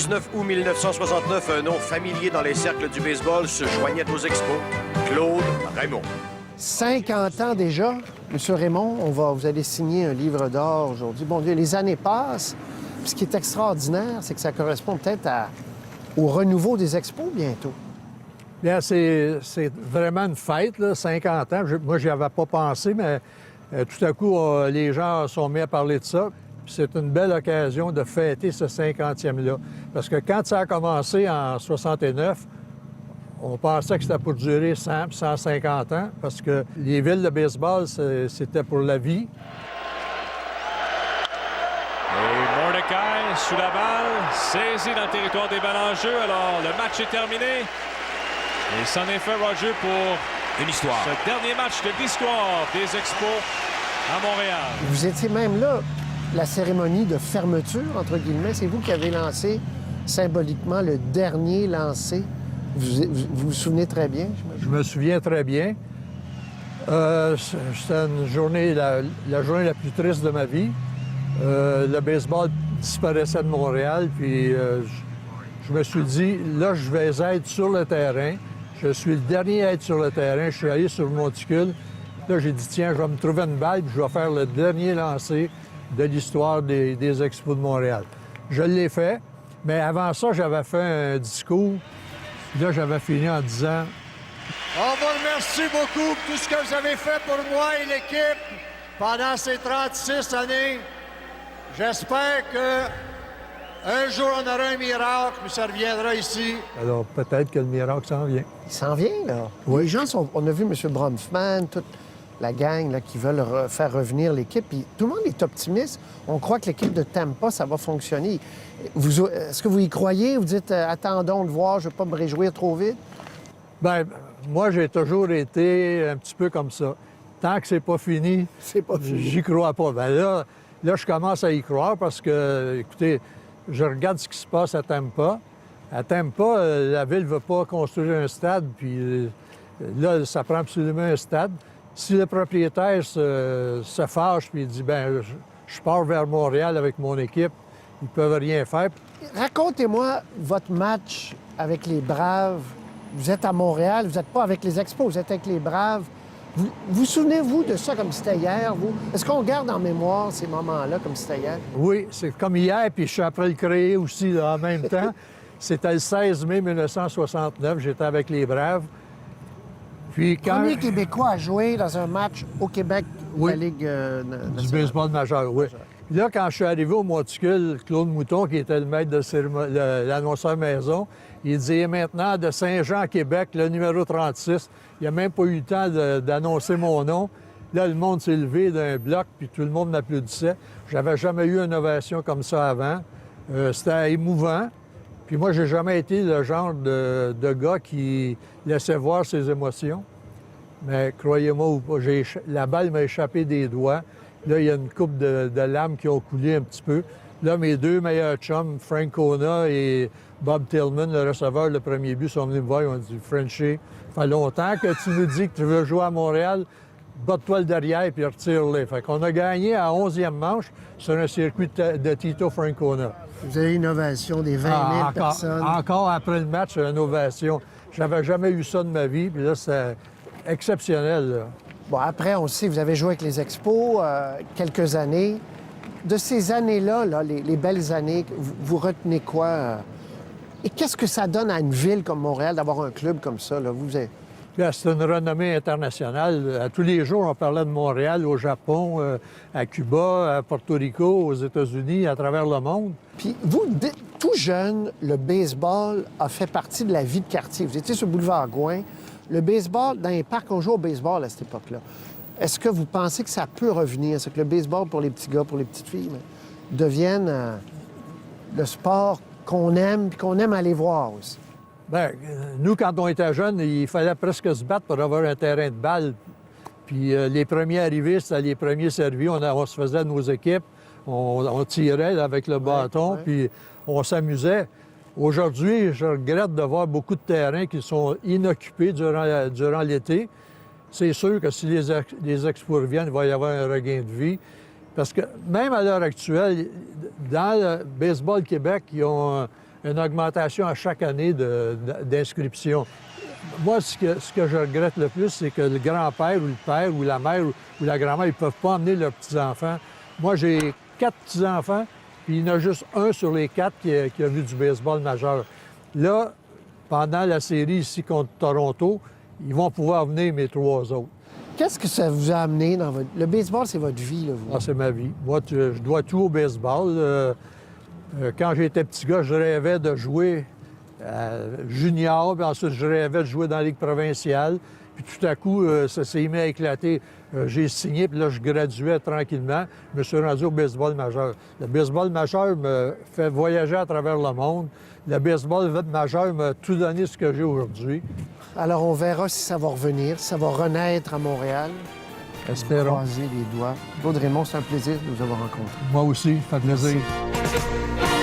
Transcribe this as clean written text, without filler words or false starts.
19 août 1969, un nom familier dans les cercles du baseball se joignait aux Expos, Claude Raymond. 50 ans déjà, M. Raymond, vous allez signer un livre d'or aujourd'hui. Bon Dieu, les années passent. Puis ce qui est extraordinaire, c'est que ça correspond peut-être au renouveau des Expos bientôt. Bien, c'est vraiment une fête, là, 50 ans. Moi, j'y avais pas pensé, mais tout à coup, les gens sont mis à parler de ça. Puis c'est une belle occasion de fêter ce 50e-là. Parce que quand ça a commencé en 69, on pensait que c'était pour durer 100, 150 ans, parce que les villes de baseball, c'était pour la vie. Et Mordecai sous la balle, saisi dans le territoire des balles en jeu. Alors, le match est terminé. Et c'en est fait, Roger, pour une histoire. Ce dernier match de l'histoire des Expos à Montréal. Vous étiez même là, la cérémonie de fermeture, entre guillemets. C'est vous qui avez lancé symboliquement le dernier lancé. Vous souvenez très bien, j'imagine? Je me souviens très bien. C'était une journée, la journée la plus triste de ma vie. Le baseball disparaissait de Montréal, puis je me suis dit, là, je vais être sur le terrain. Je suis le dernier à être sur le terrain. Je suis allé sur le monticule. Là, j'ai dit, tiens, je vais me trouver une balle, puis je vais faire le dernier lancer de l'histoire des Expos de Montréal. Je l'ai fait, mais avant ça, j'avais fait un discours. Là, j'avais fini en disant... On vous remercie beaucoup pour tout ce que vous avez fait pour moi et l'équipe pendant ces 36 années. J'espère qu'un jour, on aura un miracle, puis ça reviendra ici. Alors, peut-être que le miracle s'en vient. Il s'en vient, là. Oui. Les gens sont... On a vu M. Bronfman, toute la gang là, qui veulent faire revenir l'équipe. Puis tout le monde est optimiste. On croit que l'équipe de Tampa, ça va fonctionner. Est-ce que vous y croyez? Vous dites, attendons de voir, je ne veux pas me réjouir trop vite? Bien, moi, j'ai toujours été un petit peu comme ça. Tant que c'est pas fini, j'y crois pas. Bien là, je commence à y croire parce que, écoutez, je regarde ce qui se passe à Tampa. À Tampa, la ville ne veut pas construire un stade, puis là, ça prend absolument un stade. Si le propriétaire se fâche puis il dit, bien, je pars vers Montréal avec mon équipe, ils ne peuvent rien faire. Racontez-moi votre match avec les Braves. Vous êtes à Montréal, vous n'êtes pas avec les Expos, vous êtes avec les Braves. Vous souvenez-vous de ça comme c'était hier, vous? Est-ce qu'on garde en mémoire ces moments-là comme c'était hier? Oui, c'est comme hier, puis je suis après le créer aussi là, en même temps. C'était le 16 mai 1969, j'étais avec les Braves. Puis quand... Premier Québécois à jouer dans un match au Québec de la Ligue du baseball majeur, oui. Puis là, quand je suis arrivé au monticule, Claude Mouton, qui était le maître de l'annonceur maison, il dit maintenant de Saint-Jean à Québec, le numéro 36. Il n'a même pas eu le temps d'annoncer mon nom. Là, le monde s'est levé d'un bloc, puis tout le monde m'applaudissait. J'avais jamais eu une ovation comme ça avant. C'était émouvant. Puis moi, j'ai jamais été le genre de gars qui laissait voir ses émotions. Mais croyez-moi ou pas, la balle m'a échappé des doigts. Là, il y a une coupe de lames qui ont coulé un petit peu. Là, mes deux meilleurs chums, Frank Kona et Bob Tillman, le receveur, le premier but, sont venus me voir. Ils ont dit, Frenchie, ça fait longtemps que tu nous dis que tu veux jouer à Montréal. Batte-toi le derrière puis retire-les. Fait qu'on a gagné à 11e manche sur un circuit de Tito Francona. Vous avez une ovation des 20 000 personnes. Encore après le match, une ovation. J'avais jamais eu ça de ma vie, puis là, c'est exceptionnel, là. Bon, après, on sait, vous avez joué avec les Expos quelques années. De ces années-là, là, les belles années, vous retenez quoi? Et qu'est-ce que ça donne à une ville comme Montréal d'avoir un club comme ça, là? C'est une renommée internationale. À tous les jours, on parlait de Montréal au Japon, à Cuba, à Porto Rico, aux États-Unis, à travers le monde. Puis vous, tout jeune, le baseball a fait partie de la vie de quartier. Vous étiez sur le boulevard Gouin. Le baseball, dans les parcs, on joue au baseball à cette époque-là. Est-ce que vous pensez que ça peut revenir? Est-ce que le baseball pour les petits gars, pour les petites filles, devienne le sport qu'on aime et qu'on aime aller voir aussi? Bien, nous, quand on était jeunes, il fallait presque se battre pour avoir un terrain de balle. Puis les premiers arrivés, c'était les premiers servis. On se faisait nos équipes, on tirait là, avec le bâton, puis on s'amusait. Aujourd'hui, je regrette de voir beaucoup de terrains qui sont inoccupés durant l'été. C'est sûr que si les Expos reviennent, il va y avoir un regain de vie. Parce que même à l'heure actuelle, dans le Baseball Québec, ils ont une augmentation à chaque année d'inscription. Moi, ce que je regrette le plus, c'est que le grand-père ou le père ou la mère ou la grand-mère, ils ne peuvent pas emmener leurs petits-enfants. Moi, j'ai 4 petits-enfants, puis il y en a juste un sur les 4 qui a vu du baseball majeur. Là, pendant la série ici contre Toronto, ils vont pouvoir venir, mes 3 autres. Qu'est-ce que ça vous a amené dans votre... Le baseball, c'est votre vie, là, vous? Ah, c'est ma vie. Moi, je dois tout au baseball. Quand j'étais petit gars, je rêvais de jouer junior, puis ensuite je rêvais de jouer dans la Ligue provinciale. Puis tout à coup, ça s'est mis à éclater. J'ai signé, puis là, je graduais tranquillement. Je me suis rendu au baseball majeur. Le baseball majeur me fait voyager à travers le monde. Le baseball majeur m'a tout donné ce que j'ai aujourd'hui. Alors, on verra si ça va revenir, si ça va renaître à Montréal. Espérons. Croiser les doigts. Claude Raymond, c'est un plaisir de vous avoir rencontré. Moi aussi, ça fait plaisir. Merci.